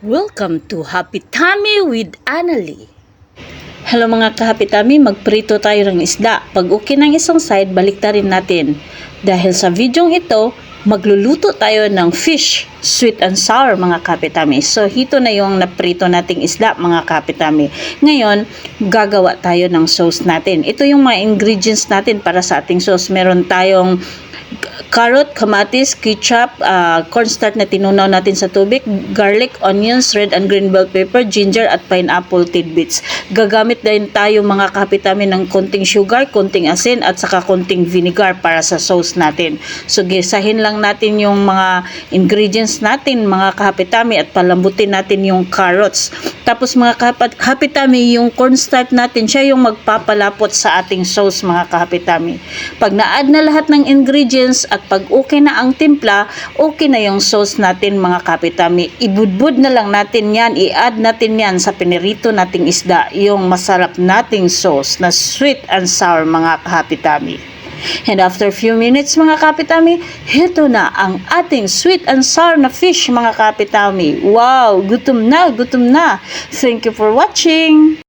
Welcome to Happy Tummy with Annalie. Hello mga ka-Happy Tummy, magprito tayo ng isda. Pag okay ng isang side, baliktarin natin. Dahil sa videong ito, magluluto tayo ng fish, sweet and sour mga ka-Happy Tummy. So, ito na yung naprito nating isda mga ka-Happy Tummy. Ngayon, gagawa tayo ng sauce natin. Ito yung mga ingredients natin para sa ating sauce. Meron tayong carrot, kamatis, ketchup, cornstarch na tinunaw natin sa tubig, garlic, onions, red and green bell pepper, ginger at pineapple tidbits. Gagamit din tayo mga kapitami ng konting sugar, konting asin at saka konting vinegar para sa sauce natin. So gisahin lang natin yung mga ingredients natin mga kapitami at palambutin natin yung carrots. Tapos mga kapitami, yung cornstarch natin, siya yung magpapalapot sa ating sauce mga kapitami. Pag na-add na lahat ng ingredients at pag okay na ang timpla, okay na yung sauce natin mga kapitami. Ibudbud na lang natin yan, i-add natin yan sa pinirito nating isda, yung masarap nating sauce na sweet and sour mga kapitami. And after few minutes mga kapitami, ito na ang ating sweet and sour na fish mga kapitami. Wow, gutom na, gutom na. Thank you for watching.